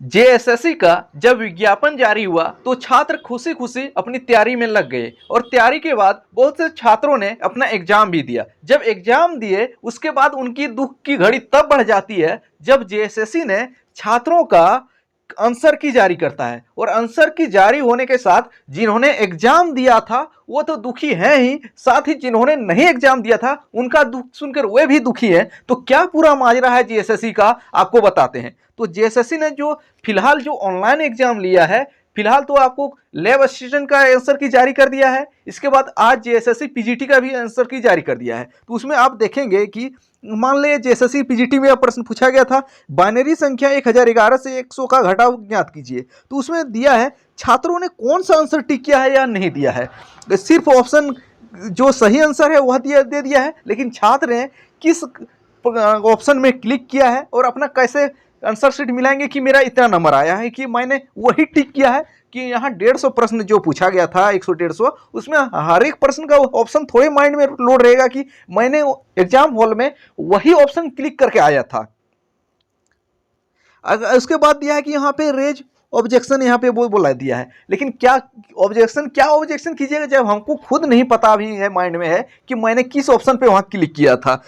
JSSC का जब विज्ञापन जारी हुआ तो छात्र खुशी खुशी अपनी तैयारी में लग गए और तैयारी के बाद बहुत से छात्रों ने अपना एग्जाम भी दिया। जब एग्जाम दिए उसके बाद उनकी दुख की घड़ी तब बढ़ जाती है जब जेएसएससी ने छात्रों का आंसर की जारी करता है और आंसर की जारी होने के साथ जिन्होंने एग्जाम दिया था वो तो दुखी हैं ही, साथ ही जिन्होंने नहीं एग्जाम दिया था उनका दुख सुनकर वे भी दुखी हैं। तो क्या पूरा माजरा है जेएसएससी का, आपको बताते हैं। तो जेएसएससी ने जो फिलहाल जो ऑनलाइन एग्जाम लिया है, फिलहाल तो आपको लैब असिस्टेंट का आंसर की जारी कर दिया है। इसके बाद आज जेएसएससी पीजीटी का भी आंसर की जारी कर दिया है। तो उसमें आप देखेंगे कि मान ले जेएसएससी पीजीटी में प्रश्न पूछा गया था, बाइनरी संख्या 1011 से 100 का घटाव ज्ञात कीजिए। तो उसमें दिया है छात्रों ने कौन सा आंसर टिक किया है या नहीं दिया है। सिर्फ ऑप्शन जो सही आंसर है वह दे दिया है, लेकिन छात्र ने किस ऑप्शन में क्लिक किया है और अपना कैसे आंसर शीट मिलाएंगे कि मेरा इतना नंबर आया है, कि मैंने वही टिक किया है कि यहाँ 150 प्रश्न जो पूछा गया था 100-150, उसमें हर एक प्रश्न का ऑप्शन थोड़े माइंड में लोड रहेगा कि मैंने एग्जाम हॉल में वही ऑप्शन क्लिक करके आया था। उसके बाद दिया है कि यहाँ पे रेज ऑब्जेक्शन यहाँ पे बोला दिया है, लेकिन क्या ऑब्जेक्शन कीजिएगा जब हमको खुद नहीं पता भी है, माइंड में है कि मैंने किस ऑप्शन पे वहाँ क्लिक किया था।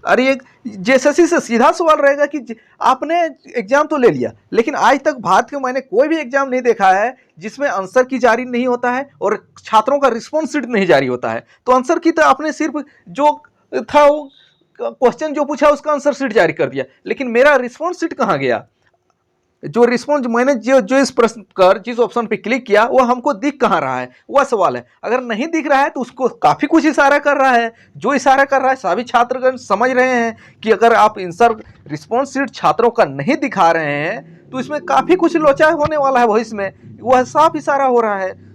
अरे एक जेएसएससी से सीधा सवाल रहेगा कि आपने एग्जाम तो ले लिया, लेकिन आज तक भारत के मैंने कोई भी एग्जाम नहीं देखा है जिसमें आंसर की जारी नहीं होता है और छात्रों का रिस्पॉन्स शीट नहीं जारी होता है। तो आंसर की तो आपने सिर्फ जो था वो क्वेश्चन जो पूछा उसका आंसर शीट जारी कर दिया, लेकिन मेरा रिस्पॉन्स शीट कहाँ गया? जो रिस्पॉन्स मैंने जो इस प्रश्न कर जिस ऑप्शन पे क्लिक किया वो हमको दिख कहाँ रहा है, वह सवाल है। अगर नहीं दिख रहा है तो उसको काफ़ी कुछ इशारा कर रहा है। जो इशारा कर रहा है सभी छात्रगण समझ रहे हैं कि अगर आप आंसर रिस्पॉन्स शीट छात्रों का नहीं दिखा रहे हैं तो इसमें काफ़ी कुछ लोचा होने वाला है भविष्य में, वह साफ इशारा हो रहा है।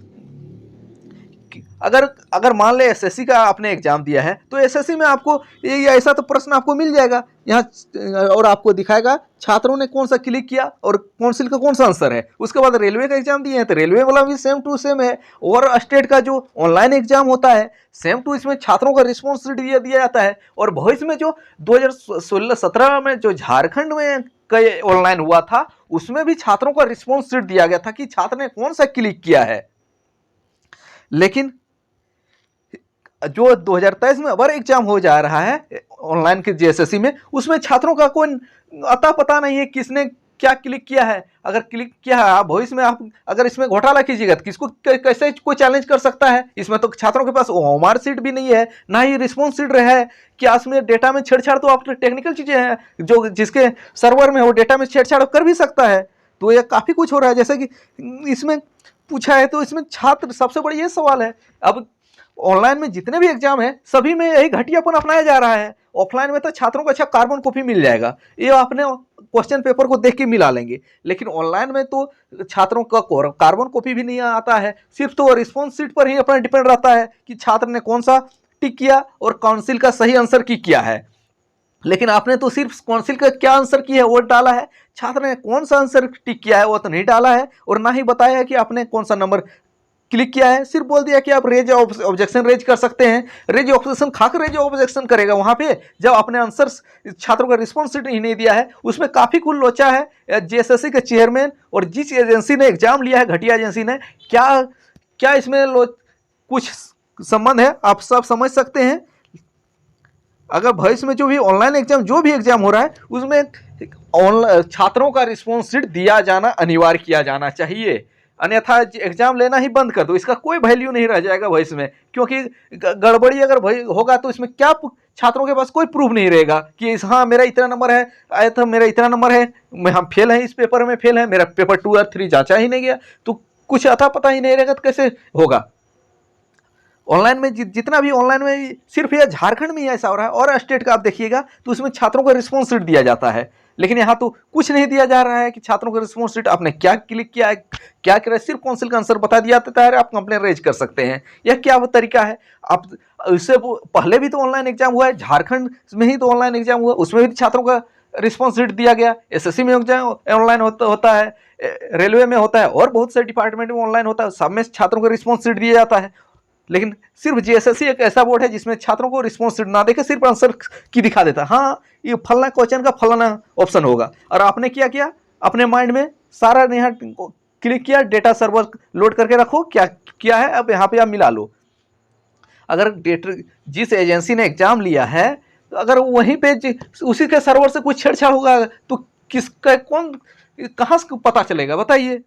अगर मान ले एसएससी का आपने एग्जाम दिया है तो एसएससी में आपको ये ऐसा तो प्रश्न आपको मिल जाएगा यहाँ, और आपको दिखाएगा छात्रों ने कौन सा क्लिक किया और काउंसिल का कौन सा आंसर है। उसके बाद रेलवे का एग्जाम दिए हैं तो रेलवे वाला भी सेम टू सेम है, और स्टेट का जो ऑनलाइन एग्जाम होता है सेम टू इसमें छात्रों का रिस्पॉन्स दिया जाता है। और भविष्य में जो 2016-17 में जो झारखंड में कई ऑनलाइन हुआ था उसमें भी छात्रों का रिस्पॉन्स दिया गया था कि छात्र ने कौन सा क्लिक किया है। लेकिन जो 2023 में अबर एग्जाम हो जा रहा है ऑनलाइन के जेएसएससी में, उसमें छात्रों का कोई अता पता नहीं है किसने क्या क्लिक किया है। अगर क्लिक किया है भविष्य में आप अगर इसमें घोटाला कीजिएगा तो किसको कैसे कोई चैलेंज कर सकता है। इसमें तो छात्रों के पास ओएमआर सीट भी नहीं है, ना ही रिस्पॉन्स सीट है कि इसमें डेटा में छेड़छाड़ तो आप टेक्निकल चीज़ें हैं जो जिसके सर्वर में वो डेटा में छेड़छाड़ कर भी सकता है। तो ये काफ़ी कुछ हो रहा है जैसे कि इसमें पूछा है। तो इसमें छात्र सबसे बड़ा ये सवाल है, अब ऑनलाइन में जितने भी एग्जाम है सभी में यही घटियापन अपनाया जा रहा है। ऑफलाइन में तो छात्रों को अच्छा कार्बन कॉपी मिल जाएगा, ये अपने क्वेश्चन पेपर को देख के मिला लेंगे, लेकिन ऑनलाइन में तो छात्रों का कार्बन कॉपी भी नहीं आता है। सिर्फ तो रिस्पॉन्स शीट पर ही अपना डिपेंड रहता है कि छात्र ने कौन सा टिक किया और काउंसिल का सही आंसर की किया है। लेकिन आपने तो सिर्फ काउंसिल का क्या आंसर किया है वो डाला है, छात्र ने कौन सा आंसर टिक किया है वो तो नहीं डाला है, और ना ही बताया है कि आपने कौन सा नंबर क्लिक किया है। सिर्फ बोल दिया कि आप रेज ऑब्जेक्शन रेज कर सकते हैं। रेज ऑब्जेक्शन खाकर रेज ऑब्जेक्शन करेगा वहां पे जब अपने आंसर छात्रों का रिस्पॉन्स ही नहीं दिया है। उसमें काफ़ी कुल लोचा है। जेएसएससी के चेयरमैन और जिस एजेंसी ने एग्जाम लिया है घटिया एजेंसी ने, क्या इसमें कुछ संबंध है आप सब समझ सकते हैं। अगर भविष्य में जो भी ऑनलाइन एग्जाम जो भी एग्जाम हो रहा है उसमें छात्रों का रिस्पॉन्स शीट दिया जाना अनिवार्य किया जाना चाहिए, अन्यथा एग्जाम लेना ही बंद कर दो। इसका कोई वैल्यू नहीं रह जाएगा भविष्य में, क्योंकि गड़बड़ी अगर होगा तो इसमें क्या छात्रों के पास कोई प्रूफ नहीं रहेगा कि हाँ मेरा इतना नंबर है आया था, मेरा इतना नंबर है, हम फेल हैं इस पेपर में, फेल है, मेरा पेपर 2 और 3 जांचा ही नहीं गया, तो कुछ अता पता ही नहीं रहेगा तो कैसे होगा। ऑनलाइन में जितना भी ऑनलाइन में सिर्फ यह झारखंड में ही ऐसा हो रहा है, और स्टेट का आप देखिएगा तो उसमें छात्रों को रिस्पॉन्स शीट दिया जाता है, लेकिन यहाँ तो कुछ नहीं दिया जा रहा है कि छात्रों को रिस्पॉन्स शीट आपने क्या क्लिक किया है क्या किया, सिर्फ काउंसिल का आंसर बता दिया जाता है, आप कंप्लेन रेज कर सकते हैं। यह क्या तरीका है। आप इससे पहले भी तो ऑनलाइन एग्जाम हुआ है, झारखंड में ही तो ऑनलाइन एग्जाम हुआ, उसमें भी छात्रों का रिस्पॉन्स शीट दिया गया। एसएससी में ऑनलाइन होता है, रेलवे में होता है, और बहुत से डिपार्टमेंट में ऑनलाइन होता है, सब में छात्रों को रिस्पॉन्स शीट दिया जाता है। लेकिन सिर्फ जेएसएससी एक ऐसा बोर्ड है जिसमें छात्रों को रिस्पॉन्स शीट ना देके सिर्फ आंसर की दिखा देता है, हाँ ये फलना क्वेश्चन का फलाना ऑप्शन होगा, और आपने क्या किया अपने माइंड में सारा यहाँ क्लिक किया, डेटा सर्वर लोड करके रखो, क्या किया है अब यहाँ पे आप मिला लो। अगर डेटा जिस एजेंसी ने एग्जाम लिया है, तो अगर वहीं पे उसी के सर्वर से कुछ छेड़छाड़ होगा तो किसका कौन कहाँ से पता चलेगा बताइए।